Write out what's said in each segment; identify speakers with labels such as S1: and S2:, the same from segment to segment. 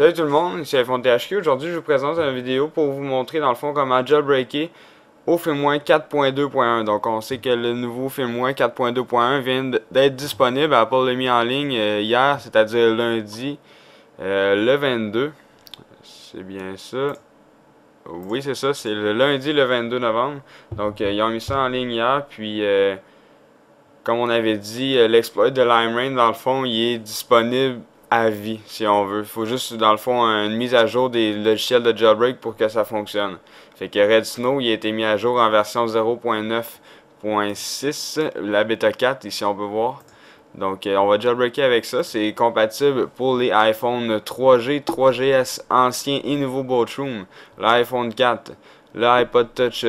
S1: Salut tout le monde, ici iPhone THQ. Aujourd'hui, je vous présente une vidéo pour vous montrer dans le fond comment jailbreaker au firmware 4.2.1. Donc, on sait que le nouveau firmware 4.2.1 vient d'être disponible. Apple l'a mis en ligne hier, c'est-à-dire lundi le 22. C'est bien ça. Oui, c'est ça, c'est le lundi le 22 novembre. Donc, ils ont mis ça en ligne hier. Puis, comme on avait dit, l'exploit de LimeRain, dans le fond, il est disponible à vie, si on veut. Il faut juste, dans le fond, une mise à jour des logiciels de jailbreak pour que ça fonctionne. Fait que Red Snow, il a été mis à jour en version 0.9.6, la bêta 4, ici on peut voir. Donc, on va jailbreaker avec ça. C'est compatible pour les iPhone 3G, 3GS anciens et nouveaux Boatroom, l'iPhone 4, l'iPod Touch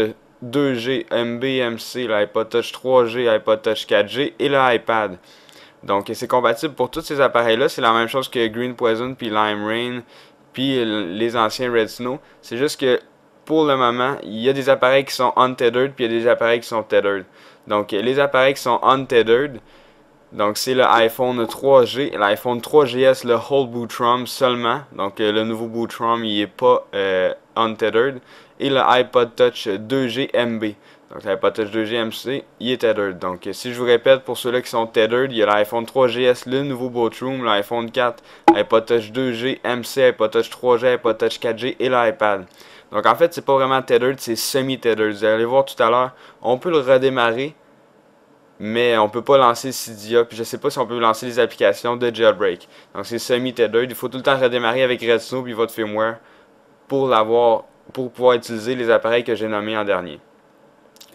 S1: 2G, MB/MC, l'iPod Touch 3G, iPod Touch 4G et l'iPad. Donc, c'est compatible pour tous ces appareils-là. C'est la même chose que Green Poison, puis LimeRain, puis les anciens Red Snow. C'est juste que pour le moment, il y a des appareils qui sont untethered, puis il y a des appareils qui sont tethered. Donc, les appareils qui sont untethered, donc c'est le iPhone 3G, l'iPhone 3GS, le Whole Boot ROM seulement. Donc le nouveau Boot ROM il est pas untethered. Et le iPod Touch 2G MB. Donc l'iPod Touch 2G MC, il est tethered. Donc si je vous répète pour ceux-là qui sont tethered, il y a l'iPhone 3GS, le nouveau Boot ROM, l'iPhone 4, iPod Touch 2G, MC, iPod Touch 3G, iPod Touch 4G et l'iPad. Donc en fait c'est pas vraiment tethered, c'est semi-tethered. Vous allez voir tout à l'heure, on peut le redémarrer. Mais on peut pas lancer Cydia, puis je sais pas si on peut lancer les applications de jailbreak. Donc c'est semi-tethered, il faut tout le temps redémarrer avec Red Snow puis votre firmware pour pour pouvoir utiliser les appareils que j'ai nommés en dernier.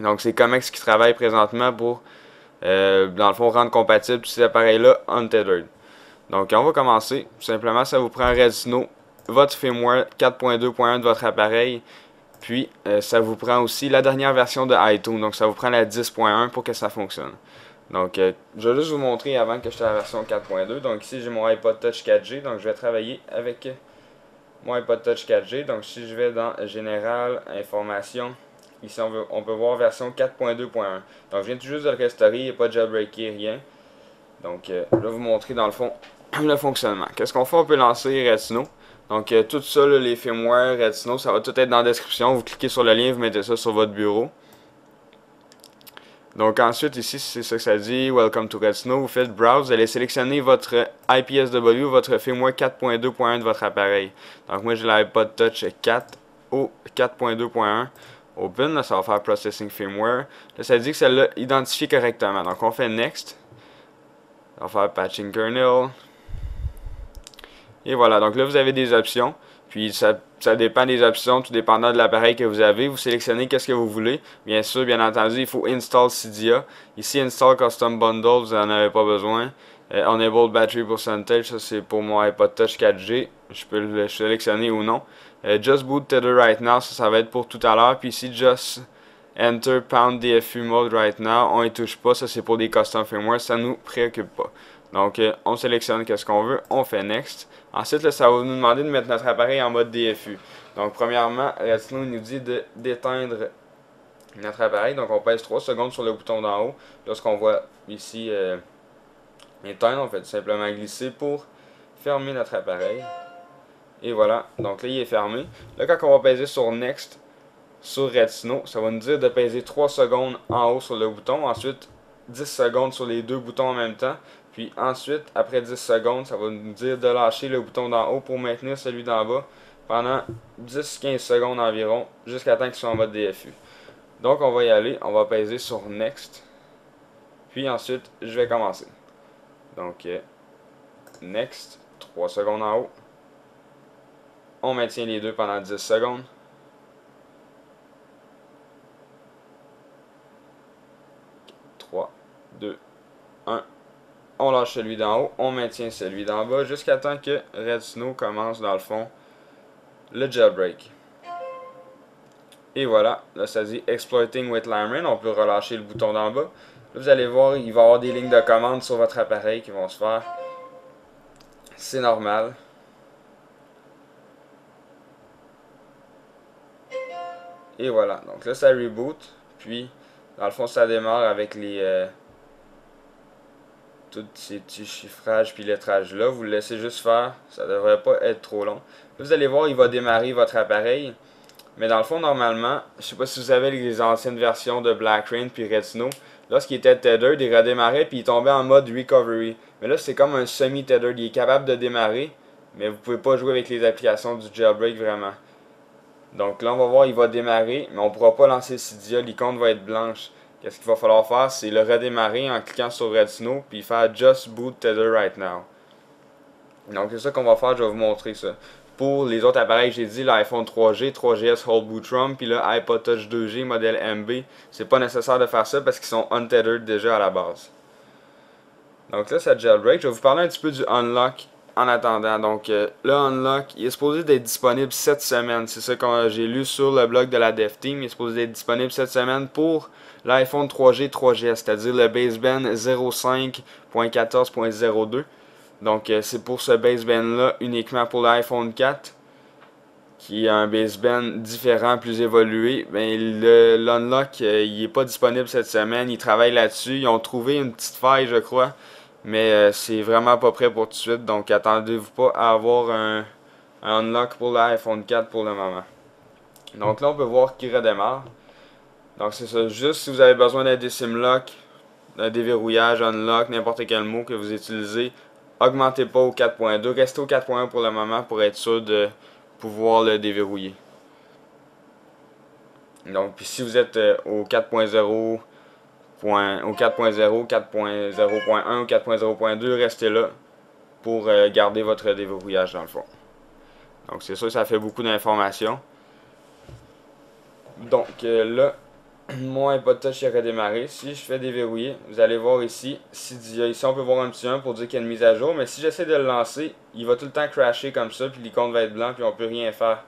S1: Donc c'est Comex qui travaille présentement pour dans le fond rendre compatible tous ces appareils-là untethered. Donc on va commencer. Tout simplement, ça vous prend Red Snow, votre firmware 4.2.1 de votre appareil. Puis, ça vous prend aussi la dernière version de iTunes. Donc, ça vous prend la 10.1 pour que ça fonctionne. Donc, je vais juste vous montrer avant que je sois à la version 4.2. Donc, ici, j'ai mon iPod Touch 4G. Donc, je vais travailler avec mon iPod Touch 4G. Donc, si je vais dans Général, Information, ici, on peut voir version 4.2.1. Donc, je viens tout juste de le restaurer. Il n'y a pas de jailbreaker, rien. Donc, je vais vous montrer dans le fond le fonctionnement. Qu'est-ce qu'on fait? On peut lancer Red Snow. Donc, tout ça, là, les firmware, Red Snow, ça va tout être dans la description. Vous cliquez sur le lien, vous mettez ça sur votre bureau. Donc, ensuite, ici, c'est ça que ça dit. Welcome to Red Snow. Vous faites Browse. Vous allez sélectionner votre IPSW, votre firmware 4.2.1 de votre appareil. Donc, moi, j'ai l'iPod Touch 4 au 4.2.1. Open, là, ça va faire Processing Firmware. Là, ça dit que ça l'a identifié correctement. Donc, on fait Next. On va faire Patching Kernel. Et voilà, donc là vous avez des options. Puis ça dépend des options, tout dépendant de l'appareil que vous avez. Vous sélectionnez qu'est-ce que vous voulez. Bien sûr, bien entendu, il faut Install Cydia. Ici, Install Custom Bundle, vous n'en avez pas besoin. Enable Battery Percentage, ça c'est pour mon iPod Touch 4G. Je peux le sélectionner ou non. Just Boot Tether Right Now, ça va être pour tout à l'heure. Puis ici, Just Enter Pound DFU Mode Right Now, on y touche pas. Ça c'est pour des custom firmware, ça nous préoccupe pas. Donc, on sélectionne qu'est-ce qu'on veut, on fait Next. Ensuite, là, ça va nous demander de mettre notre appareil en mode DFU. Donc, premièrement, Red Snow nous dit d'éteindre notre appareil. Donc, on pèse 3 secondes sur le bouton d'en haut. Lorsqu'on voit ici éteindre, on fait tout simplement glisser pour fermer notre appareil. Et voilà, donc là, il est fermé. Là, quand on va peser sur Next, sur Red Snow, ça va nous dire de peser 3 secondes en haut sur le bouton. Ensuite, 10 secondes sur les deux boutons en même temps. Puis ensuite, après 10 secondes, ça va nous dire de lâcher le bouton d'en haut pour maintenir celui d'en bas pendant 10-15 secondes environ, jusqu'à temps qu'il soit en mode DFU. Donc on va y aller, on va peser sur Next. Puis ensuite, je vais commencer. Donc, Next, 3 secondes en haut. On maintient les deux pendant 10 secondes. Trois, 2, 1. On lâche celui d'en haut, on maintient celui d'en bas jusqu'à temps que Red Snow commence dans le fond le jailbreak. Et voilà, là ça dit Exploiting with LimeRain, on peut relâcher le bouton d'en bas. Là vous allez voir, il va y avoir des lignes de commande sur votre appareil qui vont se faire. C'est normal. Et voilà, donc là ça reboot, puis dans le fond ça démarre avec tous ces petits chiffrages puis lettrages là, vous le laissez juste faire, ça devrait pas être trop long. Là, vous allez voir, il va démarrer votre appareil. Mais dans le fond, normalement, je sais pas si vous avez les anciennes versions de Black Rain puis Red Snow, lorsqu'il était tethered, il redémarrait puis il tombait en mode recovery. Mais là, c'est comme un semi-tethered, il est capable de démarrer, mais vous pouvez pas jouer avec les applications du jailbreak vraiment. Donc là, on va voir, il va démarrer, mais on pourra pas lancer Cydia, l'icône va être blanche. Qu'est-ce qu'il va falloir faire, c'est le redémarrer en cliquant sur Red Snow puis faire Just Boot Tether Right Now. Donc c'est ça qu'on va faire, je vais vous montrer ça. Pour les autres appareils, j'ai dit l'iPhone 3G, 3GS Hold Boot ROM, puis le iPod Touch 2G modèle MB, c'est pas nécessaire de faire ça parce qu'ils sont untethered déjà à la base. Donc là, ça jailbreak. Je vais vous parler un petit peu du unlock en attendant. Donc le unlock, il est supposé d'être disponible cette semaine. C'est ça que j'ai lu sur le blog de la Dev Team. Il est supposé d'être disponible cette semaine pour l'iPhone 3G, 3GS, c'est-à-dire le baseband 05.14.02. Donc c'est pour ce baseband là uniquement pour l'iPhone 4 qui a un baseband différent, plus évolué. Ben, l'unlock il est pas disponible cette semaine, ils travaillent là-dessus, ils ont trouvé une petite faille je crois, mais c'est vraiment pas prêt pour tout de suite, donc attendez-vous pas à avoir un unlock pour l'iPhone 4 pour le moment. Donc là on peut voir qu'il redémarre. Donc c'est ça, juste si vous avez besoin d'un décimlock, d'un déverrouillage, unlock, n'importe quel mot que vous utilisez, augmentez pas au 4.2, restez au 4.1 pour le moment pour être sûr de pouvoir le déverrouiller. Donc, puis si vous êtes au 4.0, au 4.0, 4.0.1 ou 4.0.2, restez là pour garder votre déverrouillage dans le fond. Donc c'est sûr, ça fait beaucoup d'informations. Donc là, mon iPod Touch est redémarré. Si je fais déverrouiller, vous allez voir ici, Cydia. Ici on peut voir un petit 1 pour dire qu'il y a une mise à jour, mais si j'essaie de le lancer, il va tout le temps crasher comme ça, puis l'icône va être blanc, puis on peut rien faire.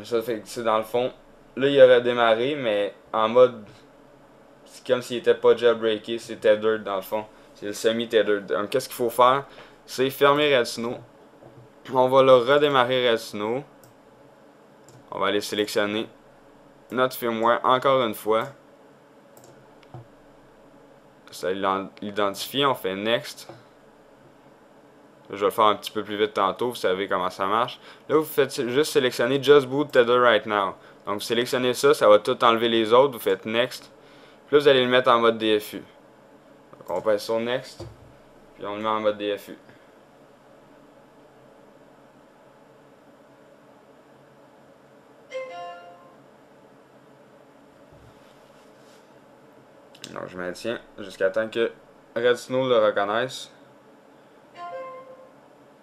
S1: Ça fait que c'est dans le fond. Là il a redémarré, mais en mode, c'est comme s'il était pas jailbreaké, c'est tethered dans le fond. C'est le semi-tethered. Donc qu'est-ce qu'il faut faire? C'est fermer Red Snow. On va le redémarrer Red Snow. On va aller sélectionner notre firmware encore une fois. Ça l'identifie, on fait Next. Je vais le faire un petit peu plus vite tantôt, vous savez comment ça marche. Là, vous faites juste sélectionner Just Boot Tether Right Now. Donc, vous sélectionnez ça, ça va tout enlever les autres, vous faites Next. Puis là, vous allez le mettre en mode DFU. Donc, on passe sur Next, puis on le met en mode DFU. Donc je maintiens jusqu'à temps que Red Snow le reconnaisse.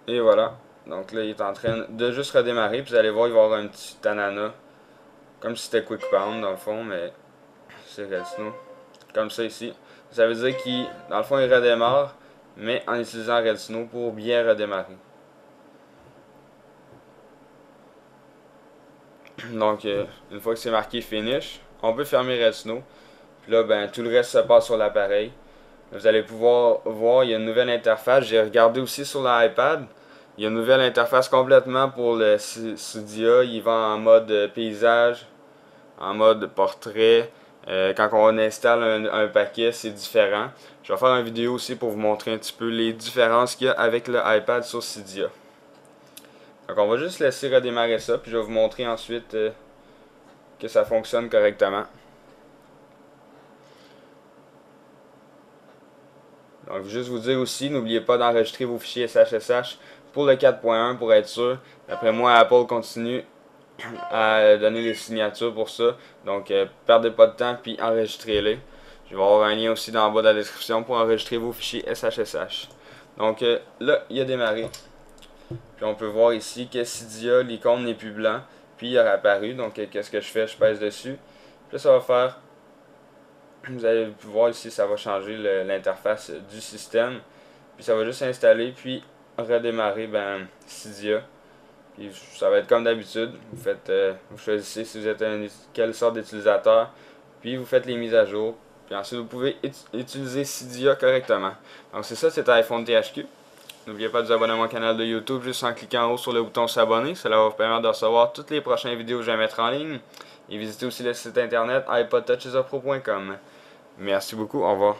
S1: Et voilà. Donc là il est en train de juste redémarrer. Puis vous allez voir il va y avoir un petit ananas. Comme si c'était Quick Pound dans le fond. Mais c'est Red Snow. Comme ça ici. Ça veut dire qu'il dans le fond il redémarre. Mais en utilisant Red Snow pour bien redémarrer. Donc une fois que c'est marqué Finish, on peut fermer Red Snow. Puis là, ben, tout le reste se passe sur l'appareil. Vous allez pouvoir voir, il y a une nouvelle interface. J'ai regardé aussi sur l'iPad. Il y a une nouvelle interface complètement pour le Cydia. Il va en mode paysage, en mode portrait. Quand on installe un paquet, c'est différent. Je vais faire une vidéo aussi pour vous montrer un petit peu les différences qu'il y a avec le iPad sur Cydia. Donc on va juste laisser redémarrer ça, puis je vais vous montrer ensuite que ça fonctionne correctement. Donc, juste vous dire aussi, n'oubliez pas d'enregistrer vos fichiers SHSH pour le 4.1 pour être sûr. Après moi, Apple continue à donner les signatures pour ça. Donc, perdez pas de temps puis enregistrez-les. Je vais avoir un lien aussi dans le bas de la description pour enregistrer vos fichiers SHSH. Donc, là, il a démarré. Puis on peut voir ici que Cydia, l'icône n'est plus blanc. Puis il a réapparu. Donc, qu'est-ce que je fais? Je pèse dessus. Puis là, ça va faire... Vous allez voir ici, ça va changer l'interface du système. Puis ça va juste s'installer, puis redémarrer Cydia. Puis ça va être comme d'habitude. Vous choisissez si vous êtes quelle sorte d'utilisateur. Puis vous faites les mises à jour. Puis ensuite vous pouvez utiliser Cydia correctement. Donc c'est ça, c'est iPhone THQ. N'oubliez pas de vous abonner à mon canal de YouTube juste en cliquant en haut sur le bouton s'abonner. Cela va vous permettre de recevoir toutes les prochaines vidéos que je vais mettre en ligne. Et visitez aussi le site internet iPodTouchersofPro.com. Merci beaucoup, au revoir.